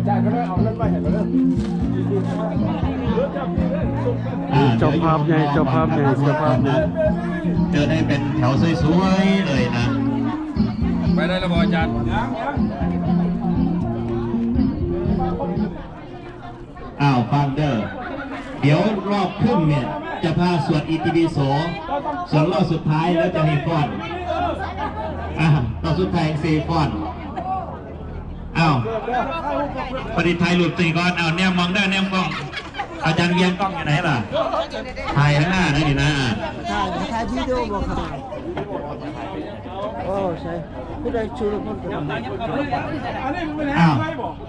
จ่ายก็ได้เอาเงินไปเห็นแล้วเจ้าภาพใหญ่เจ้าภาพใหญ่เจ้าภาพใหญ่เจอได้เป็นแถวสวยๆเลยนะไปได้แล้วบอาจารย์ฟังเด้อเดี๋ยวรอบครึ่งเนี่ยจะพาสวดอิติปิโสส่วนรอบสุดท้ายแล้วจะให้ฟ้อนรอบสุดท้าย4ฟ้อนปฏิทัยหลุดตีก่อนแนมมองได้แนมกล้องอาจารย์เวียนกล้องอยู่ไหนล่ะถ่ายข้างหน้าได้ดีนะถ่ายวิดีโอบอกครับโอ้ใช่ผู้ใดชูรคน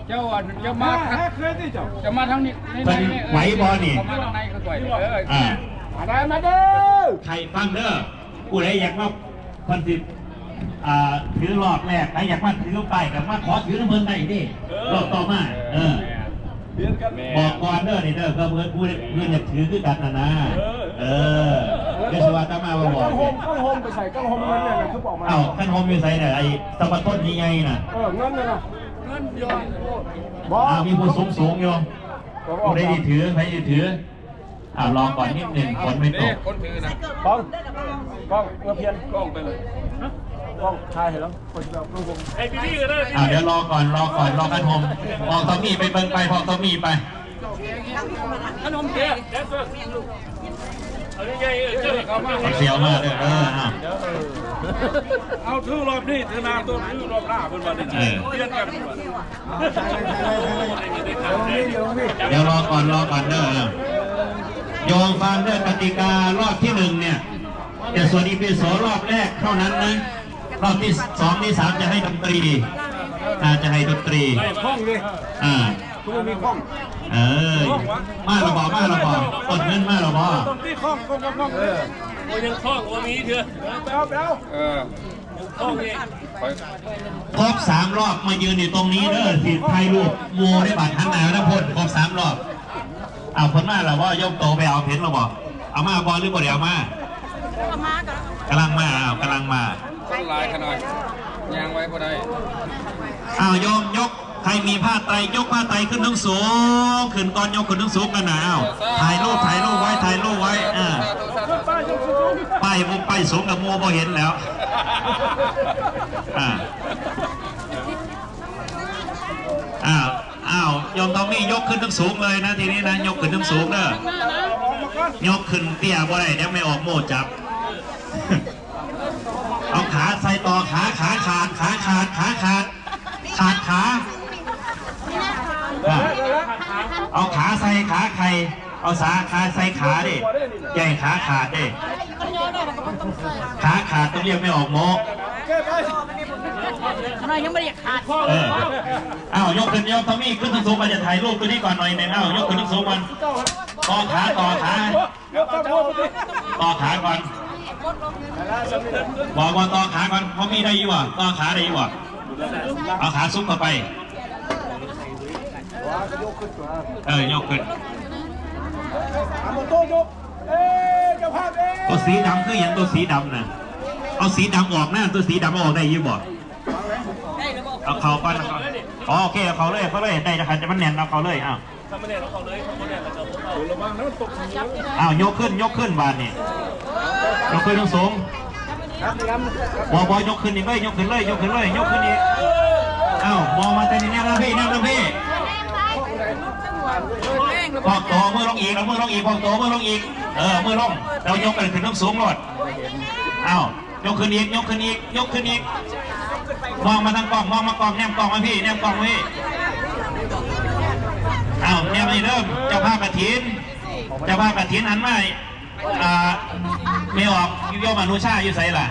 เจ้าจะมาทางนี้เป็นไหวบอลนี่มาทางไหนก็ไหวมาเด้อใครฟังเด้อผู้ใดอยากมาพันธิถือรอบแรกใครอยากมาถือไปกับมาขอถือน้ำเงินได้ดิรอบต่อมาบอกก่อนเด้อนี่เด้อก็เพื่อนอยากถือคือกันนะเดี๋ยวสวัสดิ์มาบอกกั้งโฮมไปใส่กั้งโฮมเงินเนี่ยคือบอกมากั้งโฮมอยู่ใส่เนี่ยไอ้ตะวันต้นยังไงน่ะเงินเนี่ยนะเงินย้อนมีผู้สูงอยู่ผู้ใดที่ถือใครที่ถือลองก่อนนิดหนึ่งคนไม่ตกคนถือนะกล้องเงาเพียนกล้องไปเลยกล้องถ่ายเห็นแล้วคนจะเอากล้องผมไอ้พี่ก็ได้เดี๋ยวรอก่อนรอกันโฮมพอต้องมีไปเบิ่งไปพอต้องมีไปขนมเปี๊ยะเอาใหญ่เสียวมากเลยเอาถือรอบนี้ถือนาตัวถือรอบหน้าเป็นวันนี้เปลี่ยนกันเดี๋ยวรอก่อนเด้อโยมฟังเรื่องกติการอบที่1เนี่ยแต่ส่วนอีพี2รอบแรกเท่านั้นนะรอบที่2ที่3จะให้ดนตรีจะให้ดนตรีห้องเลยตัวมีห้องมาระบต้นเงินมาระบอต้นที่ห้องโอ้ยังคล้องวันนี้เถอะไปเอาคล้องเองครบ3รอบมายืนอยู่ตรงนี้เด้อที่ไทยรูปโมได้บัตรทันไหนนะพ่นครบ3รอบผลมาแล้วว่ายกโตไปเอาเพชรเราบอกเอามาบอลหรือบ่เดี๋ยวมากำลังมาคนลายขนาดยางไว้ก็ได้โยมยกใครมีผ้าไตรยกผ้าไตรขึ้นทั้งสูงขึ้นก่อนยกขึ้นทั้งสูงกันนะถ่ายรูปไว้ไปสูงกับมัวพอเห็นแล้วยอมต้องมียกขึ้นทั้งสูงเลยนะทีนี้นะยกขึ้นทั้งสูงเด้อยกขึ้นเตี้ยบ่ได้เดี๋ยวไม่ออกโม่จับเอาขาใส่ต่อขาขาเอาขาใส่ขาใครเอาขาใส่ขาดิใหญ่ขาขาดดิขาขาดต้องเรียกไม่ออกโม่ทำไมยังไม่ได้ขาดยกขึ้นยกทอมมี่ขึ้นทั้งสูงมาจะถ่ายรูปตัวนี้ก่อนหน่อยหนึ่งยกขึ้นทั้งสูงมันต่อขาก่อนบอกว่าต่อขาก่อนทอมมี่ได้อยู่อ่ะต่อขาได้อยู่อ่ะเอาขาซุกเข้าไปยกขึ้นตัวสีดำคืออย่างตัวสีดำนะเอาสีดำออกหน้าตัวสีดำออกได้ยี่บ่เอาเขาปั้นโอเคเขาเลยได้จะขันจะมันแน่นเอาเขาเลยยกขึ้นบานนี่ยกขึ้นทั้งสูงบอยกขึ้นอีกเลยยกขึ้นอีกมองมาแต่นี่แน่นะพี่พอกโตมือลงอีกพอกโตมือลงอีกมือลงเรายกกันขึ้นทั้งสูงหมดยกขึ้นอีกมองมาทางกล้องมองมากล้องแนมกล้องมาพี่แนมนี่เริ่มเจ้าภาพกฐินหันมาไม่ออกโยมอนุชาอยู่ไสล่ะ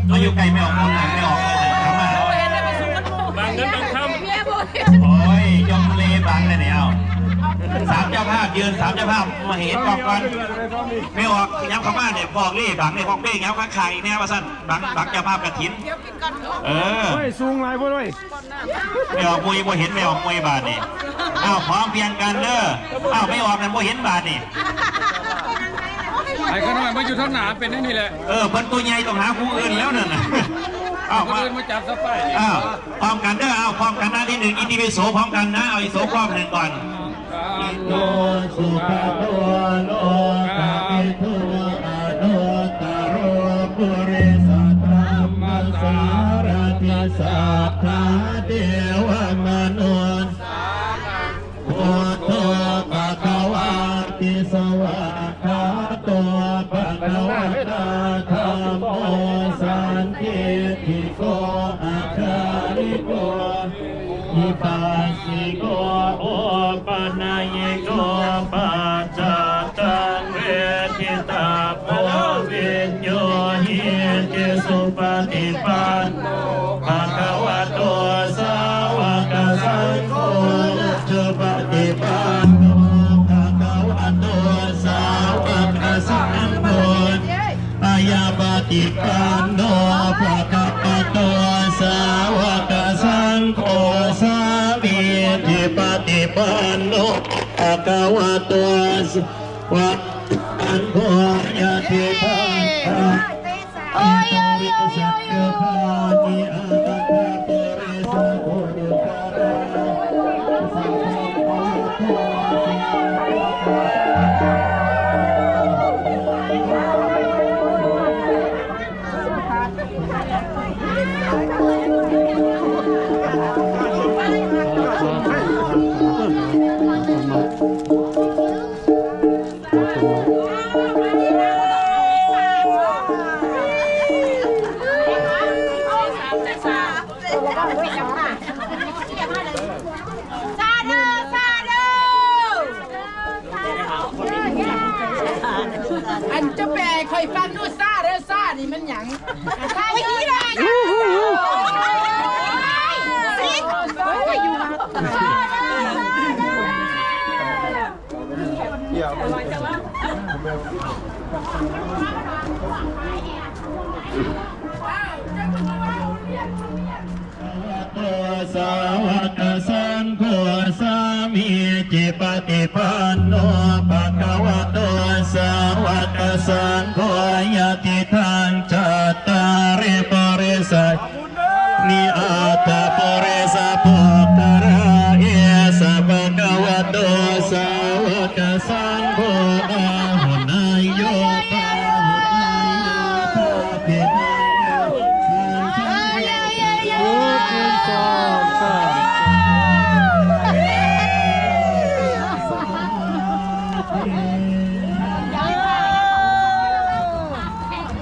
เราอยู่ไกลไม่ออกคนไหนไม่ออกทำมาบางนั้นบางคำโอ้ยยมเลบางเลยเนี่ย3 เจ้าภาพยืน3 เจ้าภาพมาเห็นบอกก่อนไม่ออกย้ำเข้ามาเนี่ยบอกรีบังเนี่ยบอกเบ้ย้ำข้างขายเนี่ยว่าสั้นบังเจ้าภาพกฐินไม่สูงไรพวกด้วยไม่ออกมวยบ่เห็นไม่ออกมวยบาทนี่พร้อมเพียงกันเด้อไม่ออกกันบ่เห็นบาทนี่ไอ้ขน้อยมาอยู่ท่าหนาเป็นนี่แหละเพิ่นตัวใหญ่ต้องหาผู้อื่นแล้วนั่นน่ะ เอามาจับสไปอ้าวพร้อมกันเด้อเอาพร้อมกันหน้าที่หนึ่งอิติปิโสพร้อมกันนะเอาอิโสพร้อมหนึ่งก่อนอิโตสุขโตโลกาภิทุอนุตตโรปุริสัตธรรมสารติสัทธาเทวมนุษย์พุทโธภะคะวะติสวากขาโตภะคะวะตาธัมโมสันทิฏฐิโกอัคคาริโกอิปัสสิโกโอปนัยโกปัจจตังเวทิตาโพวิญโยหิเจสุปฏิปันโนภะคะวะโตสาวกสังโฆสุปฏิปันโนภะคะวะโตสาวกสังโฆอายาปฏิปันโนภะคะวะโตสาวกสังโฆสามีจิปฏิปันโนภะคะวะโตสาวกสังโฆยะติปังโอ้ยโยโยโยอันจะแปลคอยฟังดูซ่าเด้อซ่านี่มันหยังซ่าอยู่ได้สาวกสังโฆสามีจิปฏิปันโนภะคะวะโตสาวกสังโฆยะติทังจัตตาริปริสัทนิอาตาปริสัพพะระเอสะภะคะวะโตสาวกสังโฆอาหุนายโยปาหุนายโยปา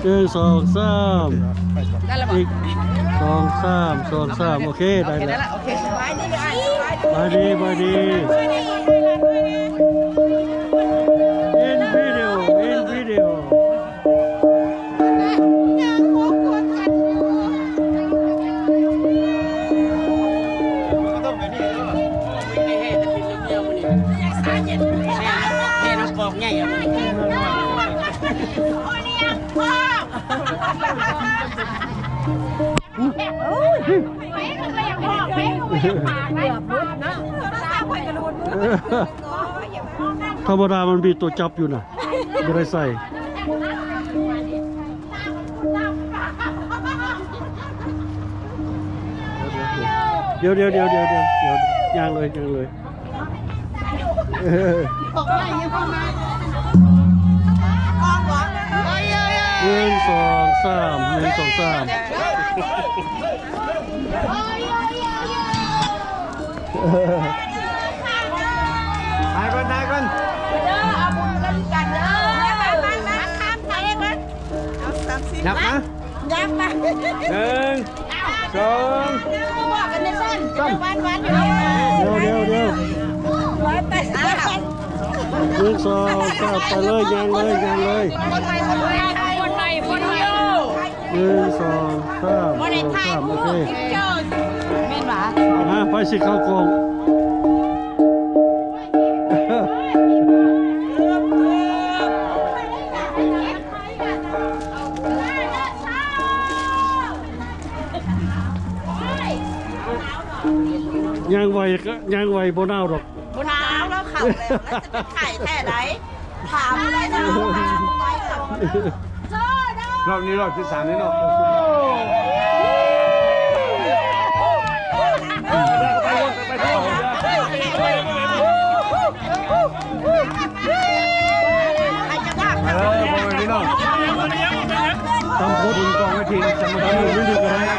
หนึ่งสองสามอีกสองสามโอเคได้แล้ว โอเคสบายดีเลย บายดีบายดี in video ธรรมดามันมีตัวจับอยู่นะไม่ได้ใส่เดี๋ยวย่างเลยหนึ่งสองสามถ่ายก่อนเอาบุญกันกันเด้อมาข้ามไปกันเอา30นับนะยับมา1 2 บอกกันในบ้านวันอยู่เดี๋ยวร้อยแต่หนึ่งสองสามไปเลยย่างเลย คนในหนึ่งสองสามโอเคแม่นหวาไปสิเข้ากองย่างไวโบนาวหรอกบนน้ำแล้วเข่าแล้วจะเป็นไข่แต่ไหนถามเลยนะไปกับรอบนี้รอบที่3นี่เนาะ ตำโคตรกองไว้ทีจำมาดูไม่ดูก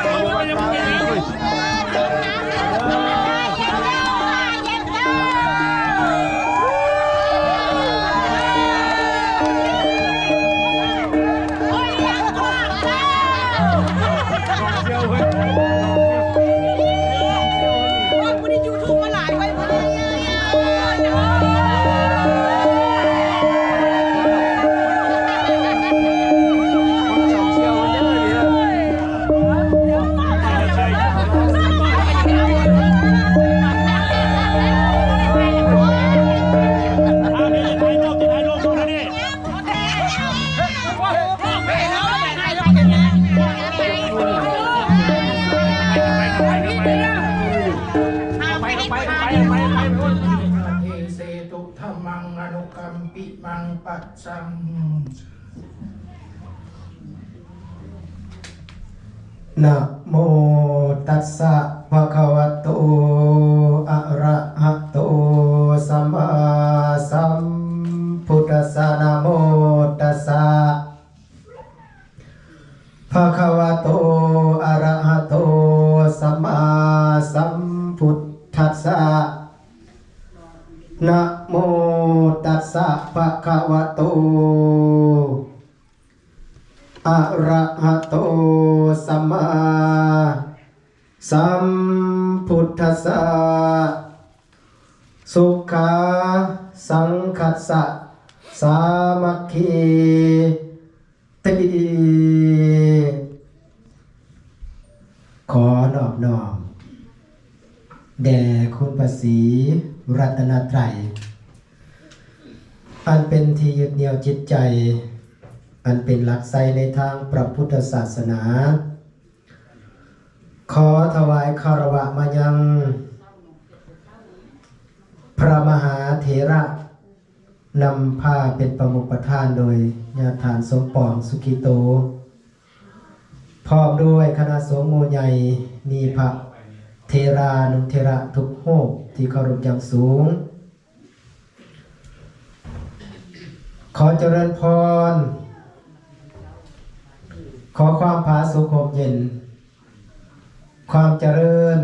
ันเสตุธรรมังอนุกัมปิมังปัจจังนะโมตัสสะภะคะวะโตอะระหะโตสัมมาสัมพุทธัสสะนะโมตัสสะภะคะวะโตอะระหะโตสัมมาสัมพุทธัสสะนะโมตัสสะภะคะวะโตอะระหะโตสัมมาสัมพุทธัสสะสุขาสังคัสสะสามัคคีติขอนอบน้อมแด่คุณพระศรีรัตนตรัยอันเป็นที่ยึดเหนี่ยวจิตใจอันเป็นหลักไสในทางพระพุทธศาสนาขอถวายคารวะมายังพระมหาเถระนำผ้าเป็นประมุขประธานโดยญาติฐานสมปองสุขิโตพร้อมด้วยคณะสงฆ์หมู่ใหญ่มีพระเทรานุเทระทุกรูปที่เคารพอย่างสูงขอเจริญพรขอความผาสุกเย็นความเจริญ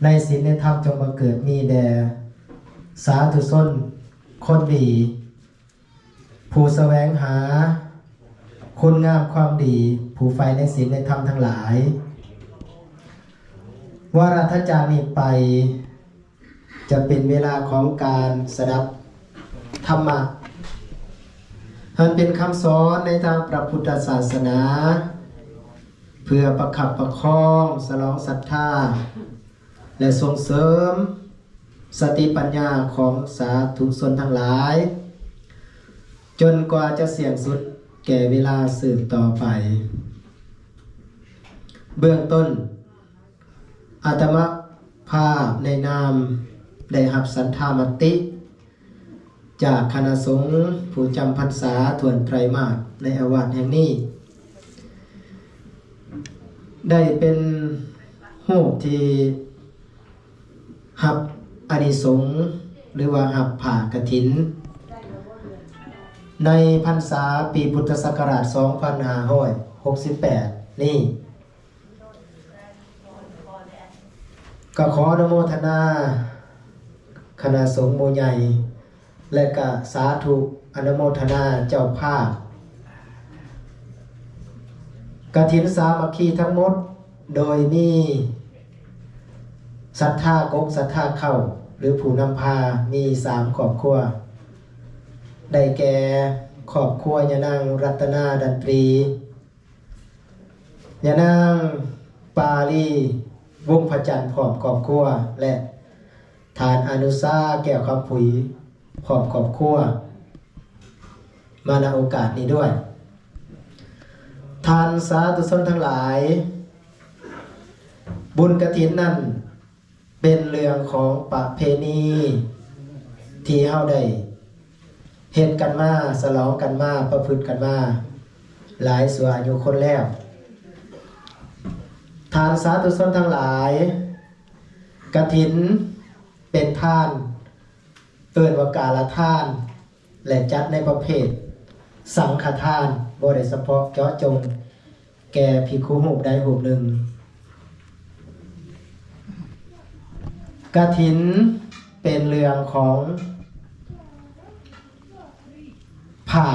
ในศีลในธรรมจงบังเกิดมีแด่สาธุชนคนดีผู้แสวงหาคุณงามความดีผู้ใฝ่ในศีลในธรรมทั้งหลายวาระจากนี้ไปจะเป็นเวลาของการสดับธรรมะมันเป็นคำสอนในทางพระพุทธศาสนาเพื่อประคับประคองสลองศรัทธาและส่งเสริมสติปัญญาของสาธุชนทั้งหลายจนกว่าจะเสี่ยงสุดแก่เวลาสืบต่อไปเบื้องต้นอาตมาภาพในนามได้รับสันธามติจากคณะสงฆ์ผู้จำพรรษาถวนไตรมาสในอาวาสแห่งนี้ได้เป็นรูปที่หับอานิสงส์หรือว่าหับผ่ากฐินในพรรษาปีพุทธศักราช 2568 นี่ก็ขออนุโมทนาคณะสงฆ์หมู่ใหญ่และก็สาธุอนุโมทนาเจ้าภาพกฐินสามัคคีทั้งหมดโดยมีศรัทธากกศรัทธาเข้าหรือผู้นำพามี3ครอบครัวได้แก่ครอบครัวยะนางรัตนาดันตรียะนางปาลีวงพระจันทร์พร้อมครอบครัวและฐานอนุสาแก้วคำผุยพร้อมครอบครัวมาณโอกาสนี้ด้วยท่านสาธุชนทั้งหลายบุญกฐินนั้นเป็นเรื่องของประเพณีที่เฮาได้เฮ็ดกันมาฉลองกันมาประพฤติกันมาหลายชั่วอายุคนแล้วท่านสาธุชนทั้งหลายกฐินเป็นทานเอิ้นว่ากาลทานและจัดในประเภท สังฆทานบ่ได้เฉพาะเจาะจงแก่ภิกขุรูปใดรูปหนึ่งกฐินเป็นเรื่องของผ้า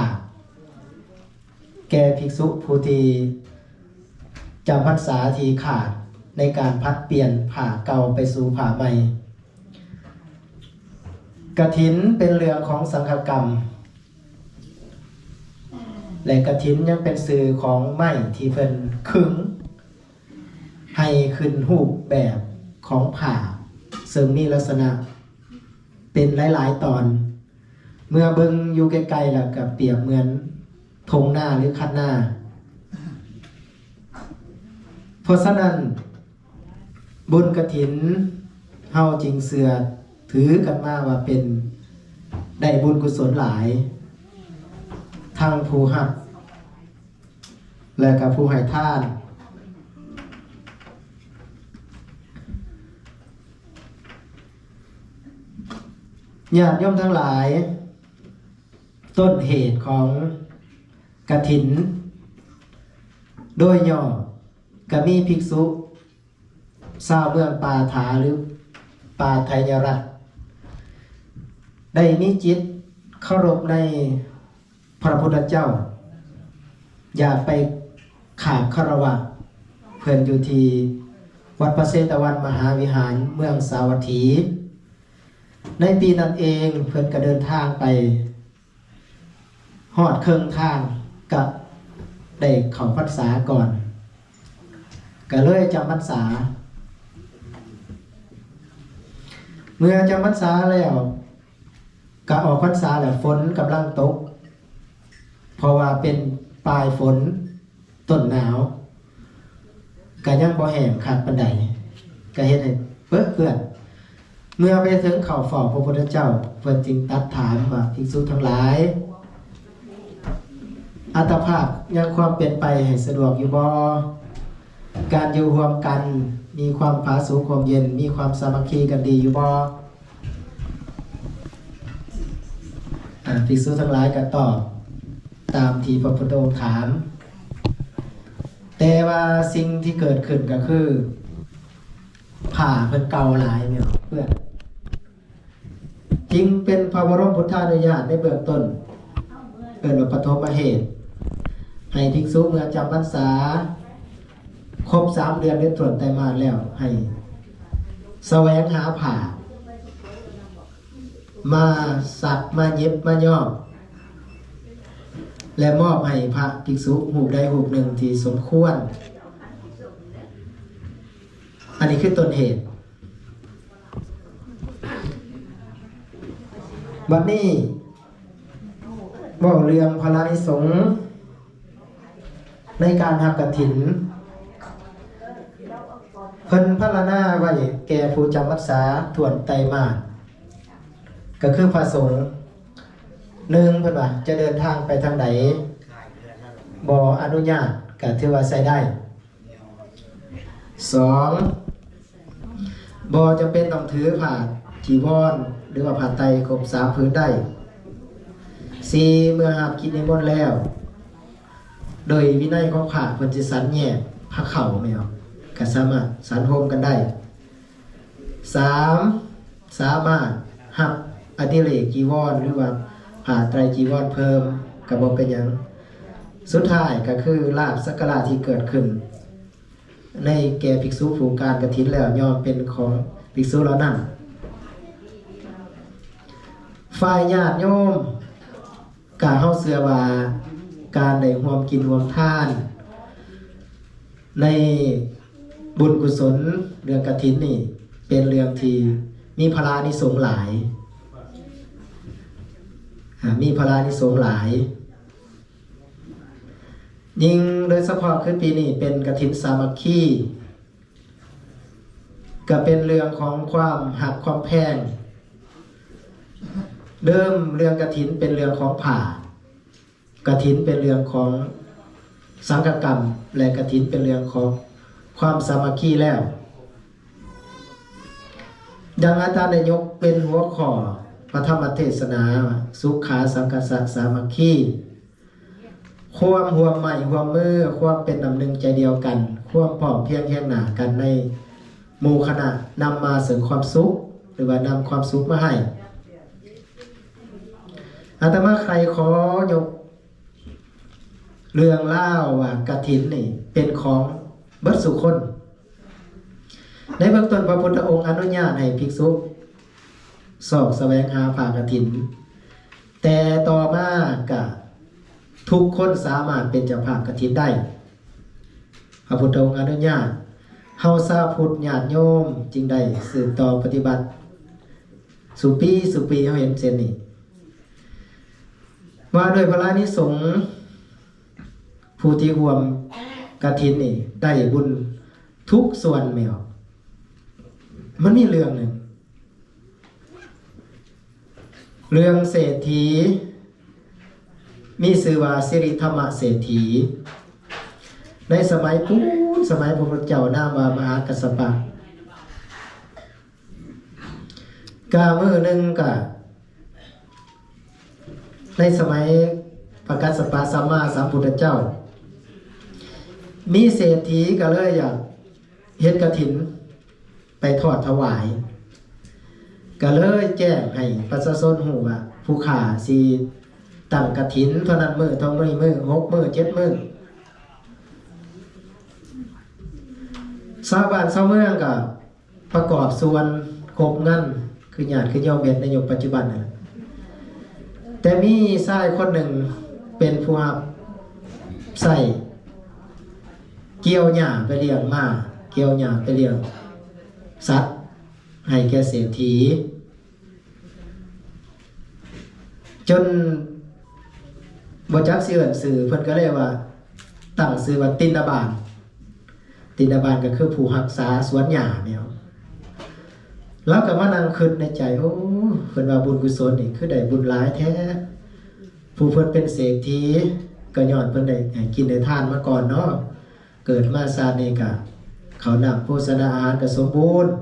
แก่ภิกษุผู้ที่จำพรรษาที่ขาดในการพัดเปลี่ยนผ้าเก่าไปสู่ผ้าใหม่กฐินเป็นเรื่องของสังฆกรรมและกฐินยังเป็นสื่อของไม้ที่เพิ่นขึงให้ขึ้นรูปแบบของผ้าซึ่งมีลักษณะเป็นหลายๆตอนเมื่อเบิ่งอยู่ไกลๆแล้วก็เปรียบเหมือนธงหน้าหรือคันหน้าเพราะฉะนั้นบุญกฐินเฮาจึงเชื่อถือกันมาว่าเป็นได้บุญกุศลหลายทั้งผู้รับและก็ผู้ให้ทานญาติโยมทั้งหลายต้นเหตุของกฐินโดยย่อก็มีภิกษุชาวเมืองปาฐาหรือปาไทยรัฐได้มีจิตเคารพในพระพุทธเจ้าอยากไปขาบคารวะเพื่อนอยู่ที่วัดพระเชตวันมหาวิหารเมืองสาวัตถีในปีนั้นเองเพื่อนก็เดินทางไปฮอดเครื่องทางกับได้เข้าพรรษาก่อนก็เลยจำพรรษาเมื่อจำพรรษาแล้วก็ออกพรรษาแล้วฝนกำลังตกเพราะว่าเป็นปลายฝนต้นหนาวก็ยังบ่แห้งขาดปานใดก็เฮ็ดให้เปื้อนเมื่อไปถึงเข้าเฝ้าพระพุทธเจ้าเพิ่นจึงตรัสถามว่าภิกษุทั้งหลายอัตภาพยังความเป็นไปให้สะดวกอยู่บ่การอยู่ร่วมกันมีความผาสุกความเย็นมีความสามัคคีกันดีอยู่บ่ภิกษุทั้งหลายก็ตอบตามที่พระพุทธองค์ถามแต่ว่าสิ่งที่เกิดขึ้นก็คือผ้าเพิ่นเก่าหลายเนี่ยเพื่อนจริงเป็นพระบรมพุทธานุญาตในเบื้องต้นเป็นปฐมเหตุให้ภิกษุเมื่อจำพรรษาครบ3 เดือนได้ตรวจไตรมาสแล้วให้แสวงหาผ้ามาสักมาเย็บมาย้อมและมอบให้พระภิกษุรูปใดรูปหนึ่งที่สมควรอันนี้คือต้นเหตุบัดนี้บอกเรื่องพระอานิสงส์ในการรับกฐินเพิ่นพรรณนาไว้แก่ผู้จำพรรษาทวนไตรมาสก็คือพระสงฆ์1เพิ่นว่าจะเดินทางไปทางใดบ่อนุญาตก็ถือว่าใช้ได้2บ่จำเป็นต้องถือผ้าจีวรหรือว่าผ้าไตรครบ3ผืนได้4เมื่อรับกิจนิมนต์แล้วโดยวินัยของพระเพิ่นสิสันแยกผ้าเข่าแม่นก็สามารถสันโฮมกันได้3สามารถรับอดิเรกจีวรหรือว่าผ้าไตรจีวรเพิ่มก็บ่เป็นหยังสุดท้ายก็คือลาภสักการะที่เกิดขึ้นในแก่ภิกษุผู้การกฐินแล้วย่อมเป็นของภิกษุเหล่านั้นฝ่ายญาติโยมกะเฮาเชื่อว่าการได้ร่วมกินร่วมทานในบุญกุศลเรื่องกฐินนี่เป็นเรื่องที่มีพลานิสงส์หลายมีพลานิสงส์หลายยิ่งโดยเฉพาะคือปีนี้เป็นกฐินสามัคคีก็เป็นเรื่องของความหักความแพงเดิมเรื่องกฐินเป็นเรื่องของผ้ากฐินเป็นเรื่องของสังฆกรรมและกฐินเป็นเรื่องของความสามัคคีแล้วดังอาจารย์ได้ยกเป็นหัวข้อพระธรรมเทศนาสุขาสังฆสะสามัคคี ความห่วมใหม่ห่วมมือความเป็นน้ำหนึ่งใจเดียวกันความพร้อมเพียงแค่หนากันในหมู่คณะนำมาเสริมความสุขหรือว่านำความสุขมาให้อาตมาใครขอยกเรื่องเล่าว่ากฐินนี่เป็นของเบิดสุคน ในเบื้องต้นพระพุทธองค์อนุญาตให้ภิกษุสอบแสวงหาผ้ากฐินแต่ต่อมากะทุกคนสามารถเป็นเจ้าภาพกฐินได้พระพุทธองค์อนุญาตเฮาชาวพุทธญาติโยมจึงได้สืบต่อปฏิบัติสุปีเฮาเห็นเช่นนี้ว่าโดยพระนิสงส์ผู้ที่ร่วมกฐินนี่ได้บุญทุกส่วนแมวมันมีเรื่องหนึ่งเรื่องเศรษฐีมีชื่อว่าสิริธรรมเศรษฐีในสมัยพุทธสมัยพระพุทธเจ้านามว่ามหากัสสปะกามือหนึ่งกะในสมัยพระกัสสปะสัมมาสัมพุทธเจ้ามีเศรษฐีก็เลยอยากเฮ็ดกฐินไปทอดถวายก็เลยแจ้งให้ประชาชนรู้ว่าผู้ขาสิตั้งกฐินเท่านั้นมื้อเท่ามื้อ6 มื้อ 7 มื้อชาวบ้านชาวเมืองก็ประกอบส่วนครบงั้นคือญาติคือโยมเบ็ดในยุคปัจจุบันนั่นแหละแต่มีชายคนหนึ่งเป็นผู้รับใส่เกี่ยวหญ้าไปเลี้ยงม้าเกี่ยวหญ้าไปเลี้ยงสัตว์ให้แก่เศรษฐีจนบ่จักสิเอิ้นชื่อเพิ่นก็เลยว่าตั้งชื่อว่าตินบาลก็คือผู้รักษาสวนหญ้าแนวแล้วก็มานั่งคิดในใจโอ้เพิ่นว่าบุญกุศลนี่คือได้บุญหลายแท้ผู้เพิ่นเป็นเศรษฐีก็ย้อนเพิ่นได้กินได้ทานมาก่อนเนาะเกิดมาชาตินี้ก็เขาวนำโภชนาอาหารก็สมบูรณ์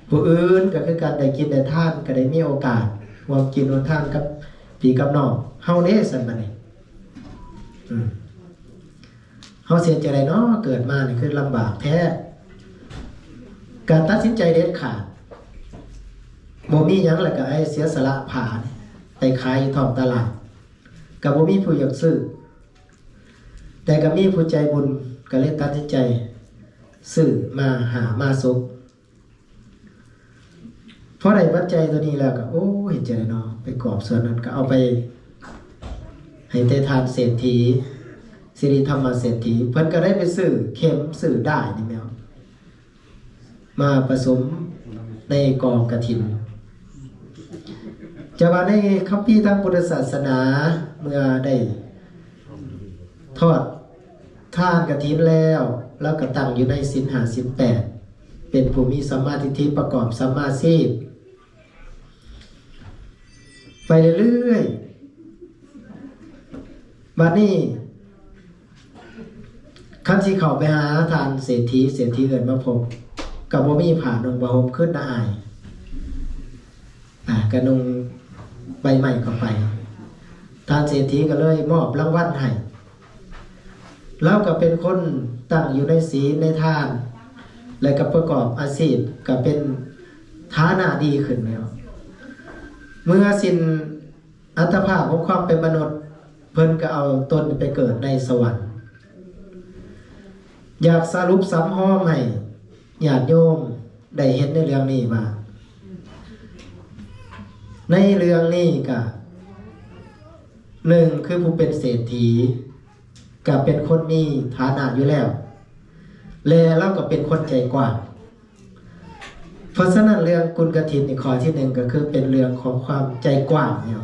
ผู้อื่นก็คือการได้กินได้ทานก็ได้มีโอกาสร่วมกินร่วมทานกับพี่กับน้องเฮาเด้ซั่นบัดนี้เฮาเสียใจไดเนาะเกิดมานี่คือลำบากแท้การตัดสินใจเด็ดขาดบ่มีหยังแล้วก็เสียสละผ่านไปขายท้องตลาดก็บ่มีผู้อยากซื้อแต่ก็มีผู้ใจบุญก็เลยตัดสินใจซื้อมาหามาสุกพอได้ปัจจัยตัวนี้แล้วก็โอ้เห็นใจเนาะไปกอบส่วนนั้นก็เอาไปให้เททานเศรษฐีสิริธรรมเศรษฐีเพิ่นก็ได้ไปซื้อเข็มซื้อได้นี่แม่มาผสมในกองกฐินจะว่าในคัมภีร์ทางพุทธศาสนาเมื่อได้ทอดทานกฐินแล้วก็ตั้งอยู่ในศีล5ศีล8เป็นผู้มีสัมมาทิฏฐิประกอบสัมมาชีพไปเรื่อยๆบัดนี้คันสิเข้าไปหาทานเศรษฐีเอิ้นมาพบก็บ่มีผ้านุ่งผ้าห่มขึ้นน่าอายก็นุ่งใบไม้เข้าไปทานเศรษฐีก็เลยมอบรางวัลให้แล้วก็เป็นคนตั้งอยู่ในศีลในทานและก็ประกอบอาชีพก็เป็นฐานะดีขึ้นแล้วเมื่อสิ้นอัตภาพของความเป็นมนุษย์เพิ่นก็เอาตนไปเกิดในสวรรค์อยากสรุปซ้ำห้อมให้ญาติโยมได้เห็นในเรื่องนี้ว่าในเรื่องนี้ก็1คือผู้เป็นเศรษฐีก็เป็นคนมีฐานะอยู่แล้วแล้วก็เป็นคนใจกว้างเพราะฉะนั้นเรื่องกุลกฐินในข้อที่1ก็คือเป็นเรื่องของความใจกว้างเนี่ย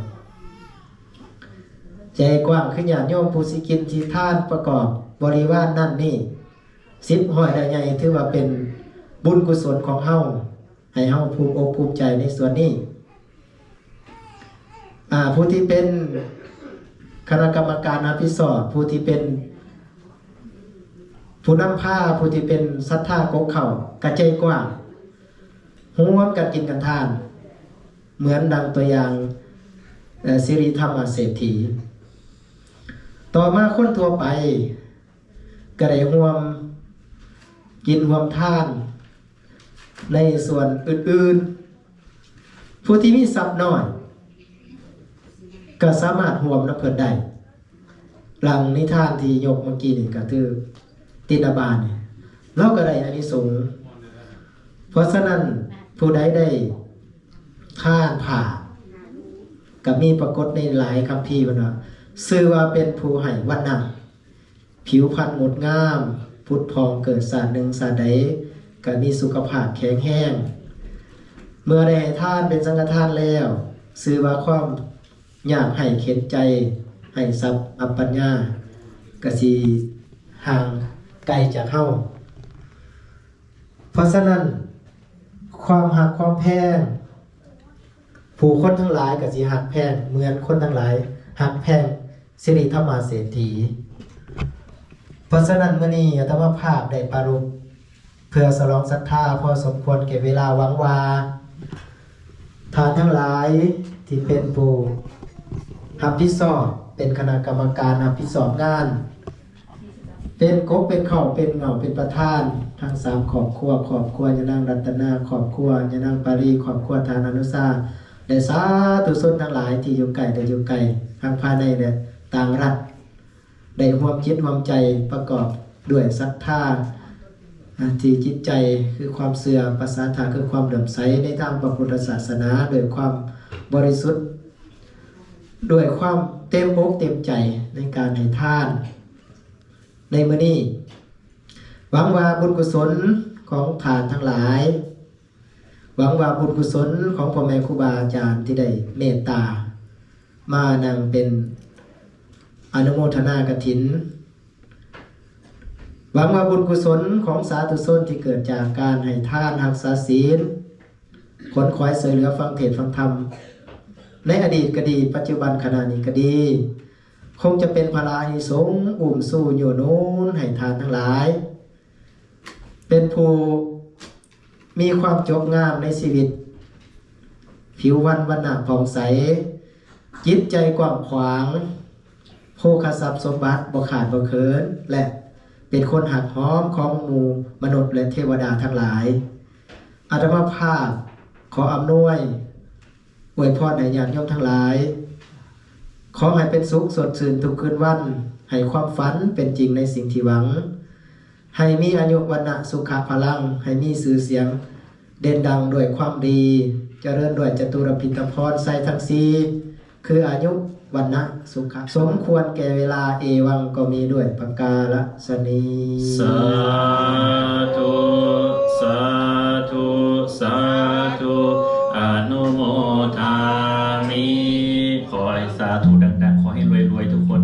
ใจกว้างคือญาติโยมผู้สิกินสิทานประกอบบริวารนั่นนี่10ห้อยได้ใหญ่ถือว่าเป็นบุญกุศลของเฮาให้เฮาภูมิอกภูมิใจในส่วนนี้ผู้ที่เป็นคณะกรรมการอภิสรผู้ที่เป็นผู้นำผ้าผู้ที่เป็นศรัทธากกเข้ากระใจกว้างร่วมกันกินกันทานเหมือนดังตัวอย่างสิริธรรมเศรษฐี ต่อมาคนทั่วไปก็ได้ร่วมกินร่วมทานในส่วนอื่นๆผู้ที่มีทรัพย์น้อยก็สามารถร่วมน้ำเพิ่นได้หลังนิทานที่ยกเมื่อกี้นี่ก็คือตินาบาลเนี่ยเราก็ได้อานิสงส์เพราะฉะนั้นผู้ใดได้ทานผ่าก็มีปรากฏในหลายคัมภีร์ว่าชื่อว่าเป็นผู้ให้วันนะผิวพรรณงดงามพุทธพองเกิดศาสตร์หนึ่งศาสตร์ใดก็มีสุขภาพแข็งแรงเมื่อได้ให้ทานเป็นสังฆทานแล้วชื่อว่าความยากให้เข็นใจให้ทรัพย์อัปปัญญากสิห่างไกลจากเฮาเพราะฉะนั้นความหักความแพงผู้คนทั้งหลายกสิหักแพงเหมือนคนทั้งหลายหักแพงสิริธรรมเศรษฐีเพราะฉะนั้นมื้อนี้อาตมาภาพได้ปรารภเพื่อสรองศรัทธาพอสมควรแก่เวลาหวังว่าทานทั้งหลายที่เป็นผู้รับผิดชอบเป็นคณะกรรมการรับผิดชอบงานเป็นกบเป็นเข่าเป็นเหงาเป็นประธานทั้ง3ครอบครัวยะนางรัตนาครอบครัวยะนางปารีครอบครัวทานอนุสาได้สาธุชนทั้งหลายที่อยู่ไกลและอยู่ไกลทางภายในและต่างรัฐได้ร่วมคิดร่วมใจประกอบด้วยศรัทธาที่จิตใจคือความเสื่อมภาษาธาคือความเลื่อมใสในทางพระพุทธศาสนาโดยความบริสุทธิ์ด้วยความเต็มอกเต็มใจในการให้ทานในมื้อนี้หวังว่าบุญกุศลของทานทั้งหลายหวังว่าบุญกุศลของพ่อแม่ครูบาอาจารย์ที่ได้เมตตามานำเป็นอนุโมทนากฐินหวังว่าบุญกุศลของสาธุชนที่เกิดจากการให้ทานรักษาศีลขนขวายช่วยเหลือฟังเทศน์ฟังธรรมในอดีตก็ดีปัจจุบันขณะนี้ก็ดีคงจะเป็นพลานิสงส์อุ่มสู้อยู่นู้นให้ทานทั้งหลายเป็นผู้มีความจบงามในชีวิตผิววรรณะผ่องใสจิตใจกว้างขวางโภคทรัพย์สมบัติบ่ขาดบ่เขินและเป็นคนหักหอมของหมู่มนุษย์และเทวดาทั้งหลายอาตมาภาพขออำนวยอวยพรให้ญาติโยมทั้งหลายขอให้เป็นสุขสดชื่นทุกคืนวันให้ความฝันเป็นจริงในสิ่งที่หวังให้มีอายุวันนะสุขะพลังให้มีชื่อเสียงเด่นดังด้วยความดีเจริญด้วยจตุรพิธพรใส่ทั้งสี่คืออายุวันนะสุขะสมควรแก่เวลาเอวังก็มีด้วยประกาศนีสาธุสาธุสาธุอนุโมทามิขอให้สาธุดังๆขอให้รวยๆทุกคน